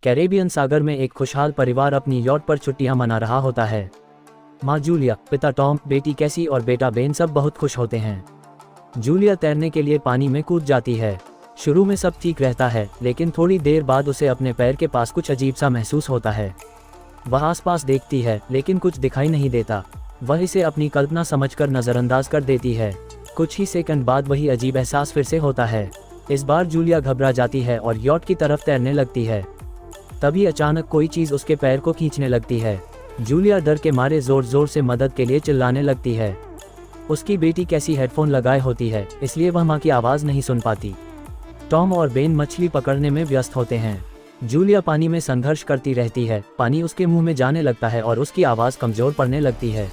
Caribbean सागर में एक खुशहाल परिवार अपनी यॉट पर छुट्टियां मना रहा होता है। माँ जूलिया, पिता टॉम, बेटी कैसी और बेटा बेन सब बहुत खुश होते हैं। जूलिया तैरने के लिए पानी में कूद जाती है। शुरू में सब ठीक रहता है, लेकिन थोड़ी देर बाद उसे अपने पैर के पास कुछ अजीब सा महसूस होता है। वह आसपास देखती है, लेकिन कुछ दिखाई नहीं देता। वह इसे अपनी कल्पना समझकर नज़रअंदाज कर देती है। कुछ ही सेकंड बाद वही अजीब एहसास फिर से होता है। इस बार जूलिया घबरा जाती है और यॉट की तरफ तैरने लगती है। तभी अचानक कोई चीज़ उसके पैर को खींचने लगती है। जूलिया डर के मारे जोर जोर से मदद के लिए चिल्लाने लगती है। उसकी बेटी कैसी हेडफोन लगाए होती है, इसलिए वह माँ की आवाज़ नहीं सुन पाती। टॉम और बेन मछली पकड़ने में व्यस्त होते हैं। जूलिया पानी में संघर्ष करती रहती है। पानी उसके मुंह में जाने लगता है और उसकी आवाज़ कमज़ोर पड़ने लगती है।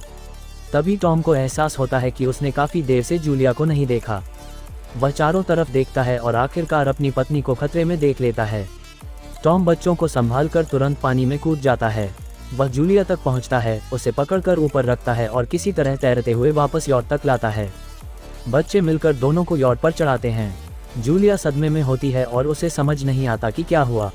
तभी टॉम को एहसास होता है कि उसने काफ़ी देर से जूलिया को नहीं देखा। वह चारों तरफ देखता है और आखिरकार अपनी पत्नी को खतरे में देख लेता है। टॉम बच्चों को संभालकर तुरंत पानी में कूद जाता है। वह जूलिया तक पहुंचता है, उसे पकड़कर ऊपर रखता है और किसी तरह तैरते हुए वापस यॉट तक लाता है। बच्चे मिलकर दोनों को यॉट पर चढ़ाते हैं। जूलिया सदमे में होती है और उसे समझ नहीं आता कि क्या हुआ।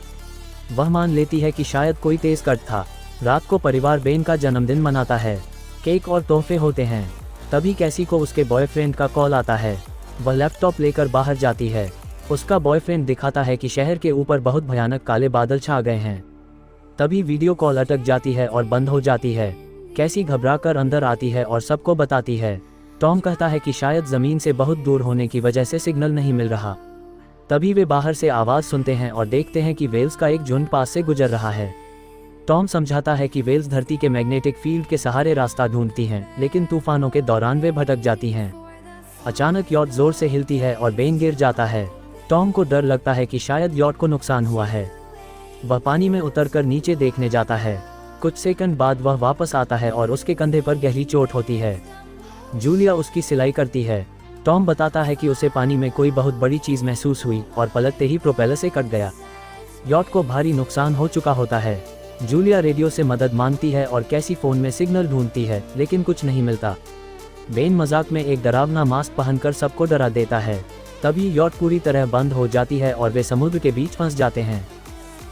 वह मान लेती है कि शायद कोई तेज कट था। रात को परिवार बेन का जन्मदिन मनाता है। केक और तोहफे होते हैं। तभी कैसी को उसके बॉयफ्रेंड का कॉल आता है। वह लैपटॉप लेकर बाहर जाती है। उसका बॉयफ्रेंड दिखाता है कि शहर के ऊपर बहुत भयानक काले बादल छा गए हैं। तभी वीडियो कॉल अटक जाती है और बंद हो जाती है। कैसी घबराकर अंदर आती है और सबको बताती है। टॉम कहता है कि शायद ज़मीन से बहुत दूर होने की वजह से सिग्नल नहीं मिल रहा। तभी वे बाहर से आवाज़ सुनते हैं और देखते हैं कि वेल्स का एक झुंड पास से गुजर रहा है। टॉम समझाता है कि वेल्स धरती के मैग्नेटिक फील्ड के सहारे रास्ता ढूंढती हैं, लेकिन तूफानों के दौरान वे भटक जाती हैं। अचानक यॉट जोर से हिलती है और बेन गिर जाता है। टॉम को डर लगता है कि शायद यॉट को नुकसान हुआ है। वह पानी में उतरकर नीचे देखने जाता है। कुछ सेकंड बाद वह वापस आता है और उसके कंधे पर गहरी चोट होती है। जूलिया उसकी सिलाई करती है। टॉम बताता है कि उसे पानी में कोई बहुत बड़ी चीज़ महसूस हुई और पलटते ही प्रोपेलर से कट गया। यॉट को भारी नुकसान हो चुका होता है। जूलिया रेडियो से मदद मांगती है और कैसी फ़ोन में सिग्नल ढूंढती है, लेकिन कुछ नहीं मिलता। बेन मजाक में एक डरावना मास्क पहनकर सबको डरा देता है। तभी यॉट पूरी तरह बंद हो जाती है और वे समुद्र के बीच फंस जाते हैं।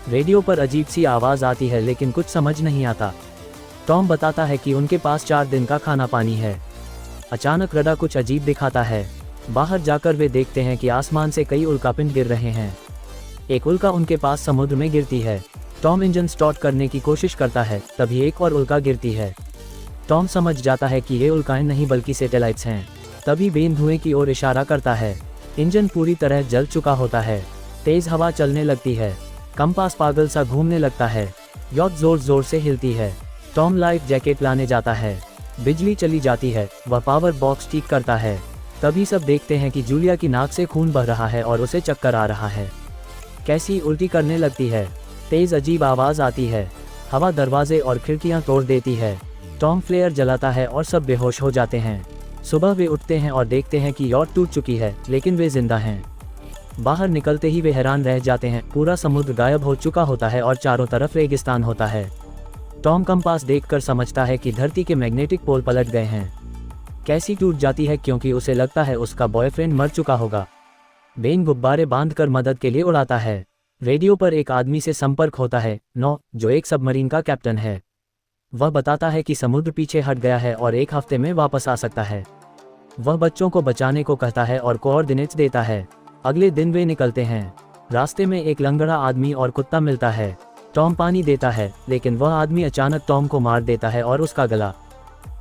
रेडियो पर अजीब सी आवाज़ आती है, लेकिन कुछ समझ नहीं आता। टॉम बताता है कि उनके पास 4 दिन का खाना पानी है। अचानक रडार कुछ अजीब दिखाता है। बाहर जाकर वे देखते हैं कि आसमान से कई उल्कापिंड गिर रहे हैं। एक उल्का उनके पास समुद्र में गिरती है। टॉम इंजन स्टार्ट करने की कोशिश करता है, तभी एक और उल्का गिरती है। टॉम समझ जाता है कि ये उल्काएं नहीं बल्कि सैटेलाइट्स हैं। तभी बेन धुएं की ओर इशारा करता है। इंजन पूरी तरह जल चुका होता है। तेज हवा चलने लगती है। कंपास पागल सा घूमने लगता है। यॉट जोर जोर से हिलती है। टॉम लाइफ जैकेट लाने जाता है। बिजली चली जाती है। वह पावर बॉक्स ठीक करता है। तभी सब देखते हैं कि जूलिया की नाक से खून बह रहा है और उसे चक्कर आ रहा है। कैसी उल्टी करने लगती है। तेज अजीब आवाज़ आती है। हवा दरवाजे और खिड़कियां तोड़ देती है। टॉम फ्लेयर जलाता है और सब बेहोश हो जाते हैं। सुबह वे उठते हैं और देखते हैं कि यॉट टूट चुकी है, लेकिन वे जिंदा हैं। बाहर निकलते ही वे हैरान रह जाते हैं। पूरा समुद्र गायब हो चुका होता है और चारों तरफ रेगिस्तान होता है। टॉम कंपास देखकर समझता है कि धरती के मैग्नेटिक पोल पलट गए हैं। कैसी टूट जाती है क्योंकि उसे लगता है उसका बॉयफ्रेंड मर चुका होगा। बेन गुब्बारे बांधकर मदद के लिए उड़ाता है। रेडियो पर एक आदमी से संपर्क होता है, जो एक सबमरीन का कैप्टन है। वह बताता है कि समुद्र पीछे हट गया है और 1 हफ्ते में वापस आ सकता है। वह बच्चों को बचाने को कहता है और कोऑर्डिनेट्स देता है। अगले दिन वे निकलते हैं। रास्ते में एक लंगड़ा आदमी और कुत्ता मिलता है। टॉम पानी देता है, लेकिन वह आदमी अचानक टॉम को मार देता है और उसका गला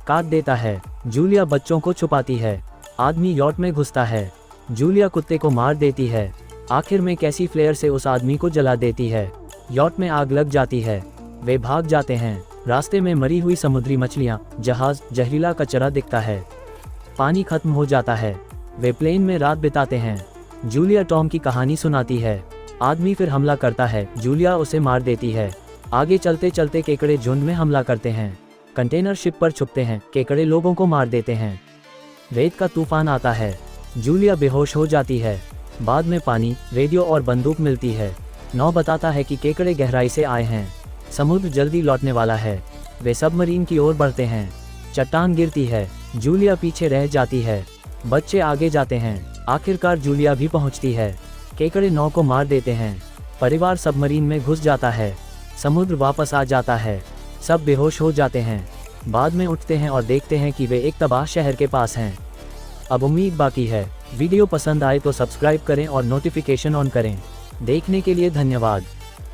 काट देता है। जूलिया बच्चों को छुपाती है। आदमी यॉट में घुसता है। जूलिया कुत्ते को मार देती है। आखिर में कैसी फ्लेयर से उस आदमी को जला देती है। यॉट में आग लग जाती है। वे भाग जाते हैं। रास्ते में मरी हुई समुद्री मछलियाँ, जहाज, जहरीला कचरा दिखता है। पानी खत्म हो जाता है। वे प्लेन में रात बिताते हैं। जूलिया टॉम की कहानी सुनाती है। आदमी फिर हमला करता है। जूलिया उसे मार देती है। आगे चलते चलते केकड़े झुंड में हमला करते हैं। कंटेनर शिप पर छुपते हैं। केकड़े लोगों को मार देते हैं। रेत का तूफान आता है। जूलिया बेहोश हो जाती है। बाद में पानी, रेडियो और बंदूक मिलती है। नौ बताता है कि केकड़े गहराई से आए हैं। समुद्र जल्दी लौटने वाला है। वे सबमरीन की ओर बढ़ते हैं। चट्टान गिरती है। जूलिया पीछे रह जाती है। बच्चे आगे जाते हैं। आखिरकार जूलिया भी पहुंचती है। केकड़े नौ को मार देते हैं। परिवार सबमरीन में घुस जाता है। समुद्र वापस आ जाता है। सब बेहोश हो जाते हैं। बाद में उठते हैं और देखते हैं कि वे एक तबाह शहर के पास हैं। अब उम्मीद बाकी है। वीडियो पसंद आए तो सब्सक्राइब करें और नोटिफिकेशन ऑन करें। देखने के लिए धन्यवाद।